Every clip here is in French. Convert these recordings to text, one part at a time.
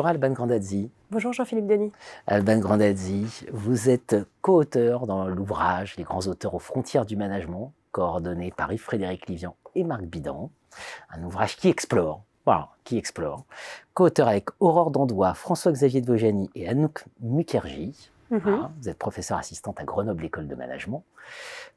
Bonjour Alban Grandazzi. Bonjour Jean-Philippe Denis. Alban Grandazzi, vous êtes co-auteur dans l'ouvrage Les grands auteurs aux frontières du management, coordonné par Yves-Frédéric Livian et Marc Bidan. Un ouvrage qui explore. Co-auteur avec Aurore Dandois, François-Xavier de Vojani et Anouk Mukherjee. Voilà, vous êtes professeur assistante à Grenoble École de Management.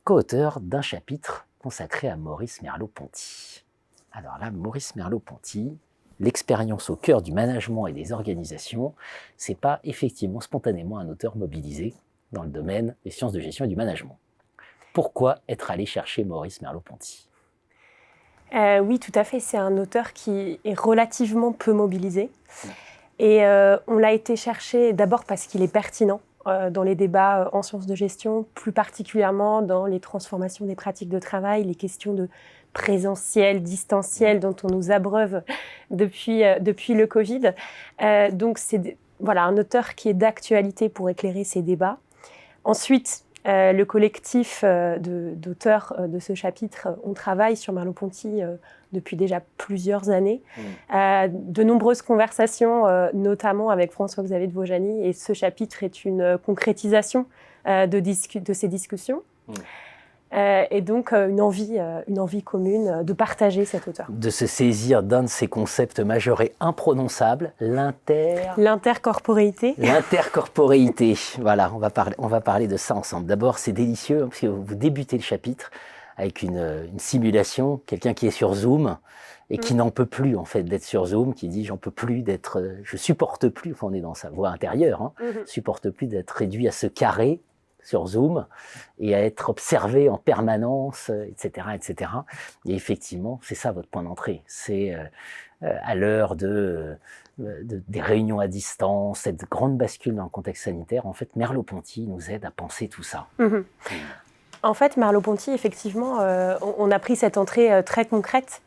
Co-auteur d'un chapitre consacré à Maurice Merleau-Ponty. Alors là, Maurice Merleau-Ponty, l'expérience au cœur du management et des organisations, c'est pas effectivement spontanément un auteur mobilisé dans le domaine des sciences de gestion et du management. Pourquoi être allé chercher Maurice Merleau-Ponty ? Oui, tout à fait. C'est un auteur qui est relativement peu mobilisé. Et on l'a été chercher d'abord parce qu'il est pertinent dans les débats en sciences de gestion, plus particulièrement dans les transformations des pratiques de travail, les questions de présentiel, distanciel dont on nous abreuve depuis le Covid. Donc c'est un auteur qui est d'actualité pour éclairer ces débats. Ensuite, le collectif d'auteurs de ce chapitre, on travaille sur Merleau-Ponty depuis déjà plusieurs années. De nombreuses conversations, notamment avec François-Xavier de Vojani, et ce chapitre est une concrétisation de ces discussions. Et donc une envie commune de partager cet auteur. De se saisir d'un de ces concepts majeurs et imprononçables, l'intercorporéité. L'intercorporéité, voilà, on va parler de ça ensemble. D'abord, c'est délicieux, parce que vous débutez le chapitre avec une simulation, quelqu'un qui est sur Zoom et qui n'en peut plus en fait d'être sur Zoom, qui dit j'en peux plus d'être, je supporte plus, enfin on est dans sa voix intérieure, supporte plus d'être réduit à ce carré sur Zoom et à être observé en permanence, etc., etc. Et effectivement, c'est ça votre point d'entrée. C'est à l'heure des réunions à distance, cette grande bascule dans le contexte sanitaire, en fait, Merleau-Ponty nous aide à penser tout ça. En fait, Merleau-Ponty, effectivement, on a pris cette entrée très concrète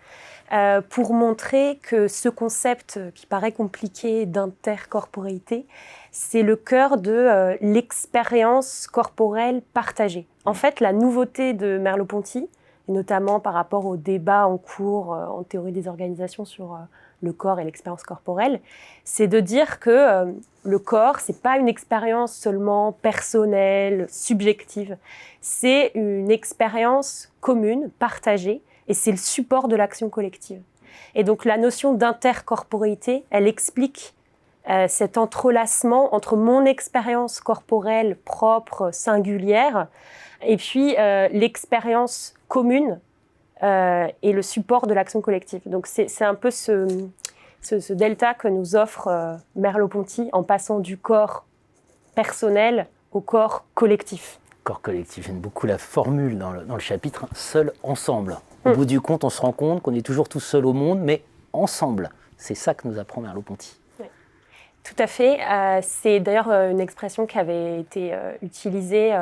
pour montrer que ce concept qui paraît compliqué d'intercorporéité, c'est le cœur de l'expérience corporelle partagée. En fait, la nouveauté de Merleau-Ponty, et notamment par rapport au débat en cours en théorie des organisations sur le corps et l'expérience corporelle, c'est de dire que le corps, c'est pas une expérience seulement personnelle, subjective, c'est une expérience commune, partagée, et c'est le support de l'action collective. Et donc la notion d'intercorporéité, elle explique cet entrelacement entre mon expérience corporelle propre, singulière, et puis l'expérience commune et le support de l'action collective. Donc c'est un peu ce delta que nous offre Merleau-Ponty en passant du corps personnel au corps collectif. Corps collectif, j'aime beaucoup la formule dans le chapitre « seul, ensemble ». Au bout du compte, on se rend compte qu'on est toujours tout seul au monde, mais ensemble. C'est ça que nous apprend Merleau-Ponty. Oui. Tout à fait. C'est d'ailleurs une expression qui avait été utilisée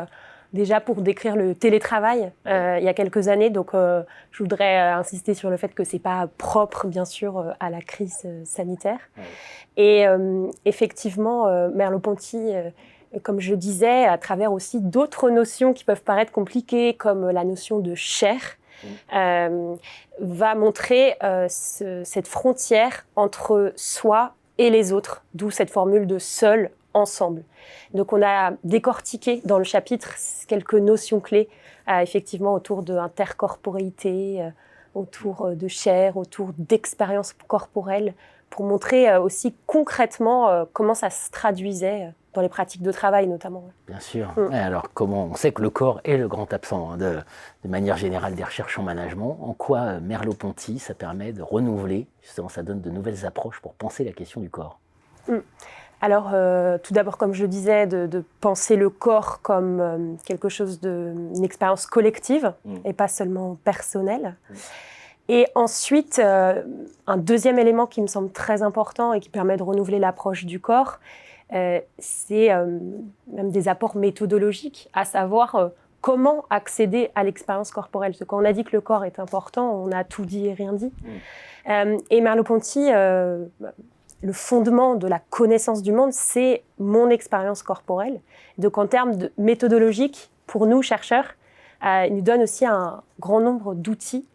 déjà pour décrire le télétravail il y a quelques années. Donc, je voudrais insister sur le fait que ce n'est pas propre, bien sûr, à la crise sanitaire. Oui. Et effectivement, Merleau-Ponty, comme je disais, à travers aussi d'autres notions qui peuvent paraître compliquées, comme la notion de chair, va montrer cette frontière entre soi et les autres, d'où cette formule de seul, ensemble. Donc on a décortiqué dans le chapitre quelques notions clés, effectivement autour de intercorporéité, autour de chair, autour d'expérience corporelle, pour montrer aussi concrètement comment ça se traduisait dans les pratiques de travail notamment. Bien sûr. Alors on sait que le corps est le grand absent de manière générale des recherches en management. En quoi Merleau-Ponty, ça permet de renouveler, justement ça donne de nouvelles approches pour penser la question du corps. Alors tout d'abord, comme je disais, de penser le corps comme quelque chose une expérience collective et pas seulement personnelle. Et ensuite, un deuxième élément qui me semble très important et qui permet de renouveler l'approche du corps, c'est même des apports méthodologiques, à savoir comment accéder à l'expérience corporelle. Parce que quand on a dit que le corps est important, on a tout dit et rien dit. Et Merleau-Ponty, le fondement de la connaissance du monde, c'est mon expérience corporelle. Donc en termes méthodologiques, pour nous, chercheurs, il nous donne aussi un grand nombre d'outils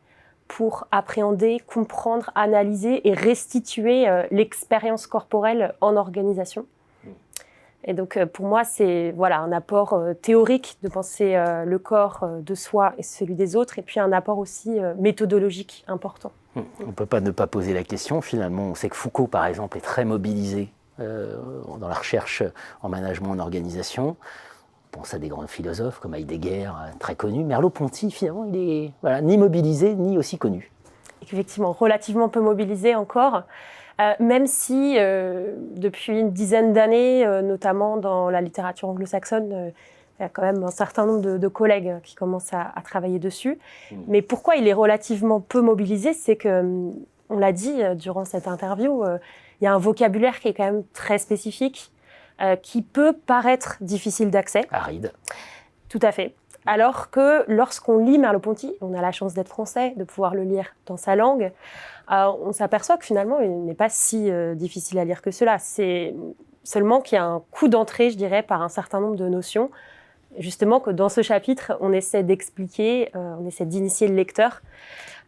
pour appréhender, comprendre, analyser et restituer l'expérience corporelle en organisation. Et donc, pour moi, c'est un apport théorique de penser le corps de soi et celui des autres, et puis un apport aussi méthodologique important. On ne peut pas ne pas poser la question. Finalement, on sait que Foucault, par exemple, est très mobilisé dans la recherche en management, en organisation. On pense à des grands philosophes comme Heidegger, très connus. Merleau-Ponty, finalement, il est ni mobilisé, ni aussi connu. Effectivement, relativement peu mobilisé encore, même si depuis une dizaine d'années, notamment dans la littérature anglo-saxonne, il y a quand même un certain nombre de collègues qui commencent à travailler dessus. Mais pourquoi il est relativement peu mobilisé? C'est que, on l'a dit durant cette interview, il y a un vocabulaire qui est quand même très spécifique, qui peut paraître difficile d'accès. Aride. Tout à fait. Alors que lorsqu'on lit Merleau-Ponty, on a la chance d'être français, de pouvoir le lire dans sa langue, on s'aperçoit que finalement, il n'est pas si difficile à lire que cela. C'est seulement qu'il y a un coup d'entrée, je dirais, par un certain nombre de notions. Justement, que dans ce chapitre, on essaie d'expliquer, on essaie d'initier le lecteur.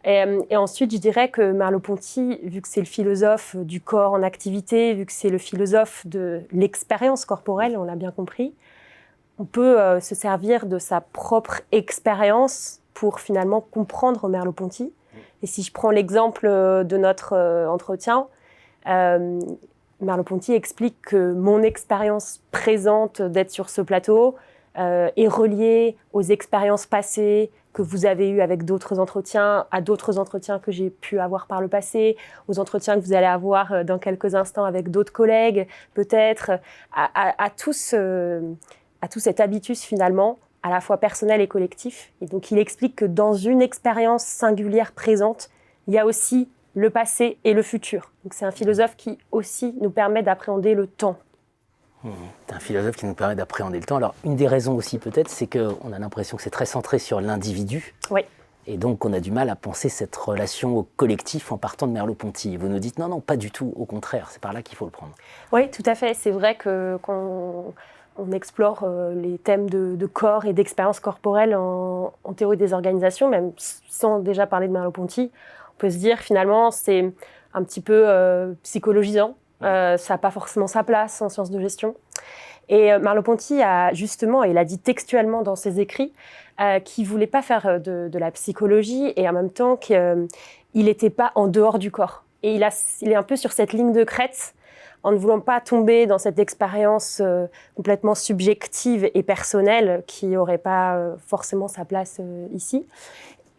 Et ensuite, je dirais que Merleau-Ponty, vu que c'est le philosophe du corps en activité, vu que c'est le philosophe de l'expérience corporelle, on l'a bien compris, on peut se servir de sa propre expérience pour finalement comprendre Merleau-Ponty. Et si je prends l'exemple de notre entretien, Merleau-Ponty explique que mon expérience présente d'être sur ce plateau est reliée aux expériences passées que vous avez eues avec d'autres entretiens, à d'autres entretiens que j'ai pu avoir par le passé, aux entretiens que vous allez avoir dans quelques instants avec d'autres collègues, peut-être, à tout cet habitus finalement, à la fois personnel et collectif. Et donc il explique que dans une expérience singulière présente, il y a aussi le passé et le futur. Donc c'est un philosophe qui aussi nous permet d'appréhender le temps. C'est un philosophe qui nous permet d'appréhender le temps. Alors, une des raisons aussi, peut-être, c'est qu'on a l'impression que c'est très centré sur l'individu. Oui. Et donc, on a du mal à penser cette relation au collectif en partant de Merleau-Ponty. Et vous nous dites, non, pas du tout, au contraire, c'est par là qu'il faut le prendre. Oui, tout à fait. C'est vrai que quand on explore les thèmes de corps et d'expérience corporelle en théorie des organisations, même sans déjà parler de Merleau-Ponty, on peut se dire, finalement, c'est un petit peu psychologisant. Ça n'a pas forcément sa place en sciences de gestion. Et Merleau-Ponty a justement, et il a dit textuellement dans ses écrits, qu'il ne voulait pas faire de la psychologie et en même temps qu'il n'était pas en dehors du corps. Et il est un peu sur cette ligne de crête en ne voulant pas tomber dans cette expérience complètement subjective et personnelle qui n'aurait pas forcément sa place ici.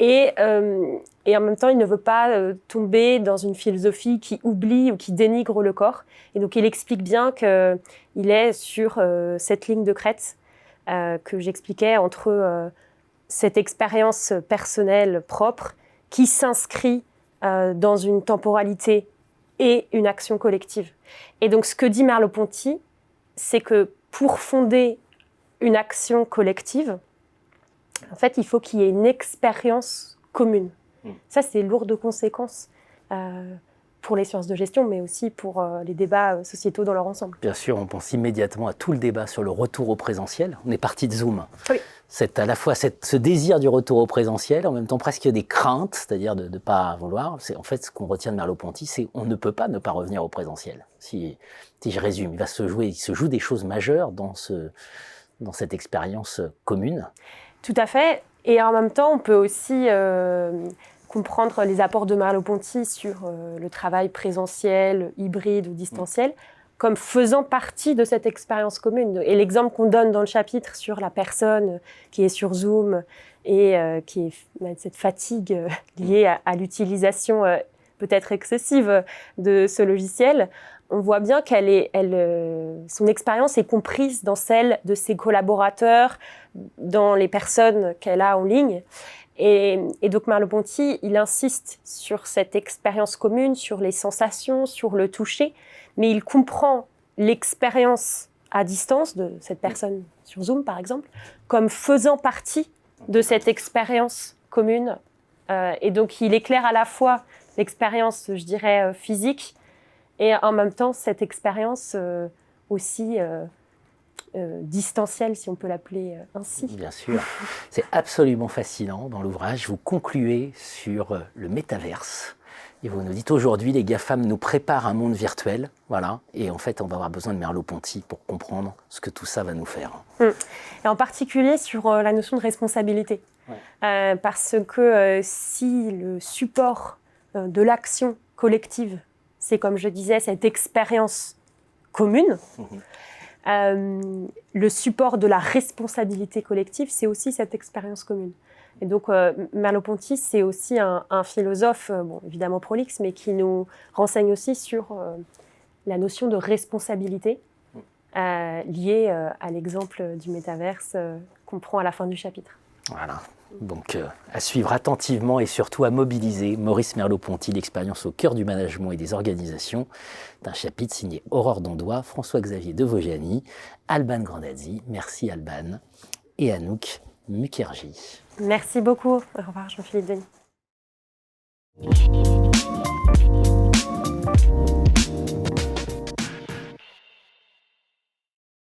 Et en même temps, il ne veut pas tomber dans une philosophie qui oublie ou qui dénigre le corps. Et donc, il explique bien qu'il est sur cette ligne de crête que j'expliquais entre cette expérience personnelle propre qui s'inscrit dans une temporalité et une action collective. Et donc, ce que dit Merleau-Ponty, c'est que pour fonder une action collective, en fait, il faut qu'il y ait une expérience commune. Ça, c'est lourd de conséquences pour les sciences de gestion, mais aussi pour les débats sociétaux dans leur ensemble. Bien sûr, on pense immédiatement à tout le débat sur le retour au présentiel. On est parti de Zoom. Oui. C'est à la fois ce désir du retour au présentiel, en même temps presque des craintes, c'est-à-dire de ne pas vouloir. C'est en fait ce qu'on retient de Merleau-Ponty, c'est on ne peut pas ne pas revenir au présentiel. Si je résume, il se joue des choses majeures dans cette expérience commune. Tout à fait. Et en même temps, on peut aussi comprendre les apports de Merleau-Ponty sur le travail présentiel, hybride ou distanciel, comme faisant partie de cette expérience commune. Et l'exemple qu'on donne dans le chapitre sur la personne qui est sur Zoom et qui est cette fatigue liée à l'utilisation peut-être excessive de ce logiciel, on voit bien son expérience est comprise dans celle de ses collaborateurs, dans les personnes qu'elle a en ligne. Et donc Merleau-Ponty, il insiste sur cette expérience commune, sur les sensations, sur le toucher, mais il comprend l'expérience à distance de cette personne sur Zoom, par exemple, comme faisant partie de cette expérience commune. Et donc il éclaire à la fois l'expérience, je dirais, physique, et en même temps, cette expérience aussi distanciel, si on peut l'appeler ainsi. Bien sûr, c'est absolument fascinant dans l'ouvrage. Vous concluez sur le métaverse. Et vous nous dites aujourd'hui, les GAFAM nous préparent un monde virtuel, voilà. Et en fait, on va avoir besoin de Merleau-Ponty pour comprendre ce que tout ça va nous faire. Et en particulier sur la notion de responsabilité. Ouais. Parce que si le support de l'action collective, c'est comme je disais, cette expérience commune, le support de la responsabilité collective, c'est aussi cette expérience commune. Et donc, Merleau-Ponty, c'est aussi un philosophe, bon, évidemment prolixe, mais qui nous renseigne aussi sur la notion de responsabilité liée à l'exemple du métaverse qu'on prend à la fin du chapitre. Voilà. Donc, à suivre attentivement et surtout à mobiliser Maurice Merleau-Ponty, l'expérience au cœur du management et des organisations. C'est un chapitre signé Aurore Dondoy, François-Xavier de Vojani, Alban Grandazzi. Merci Alban. Et Anouk Mukherjee. Merci beaucoup. Au revoir Jean-Philippe Denis.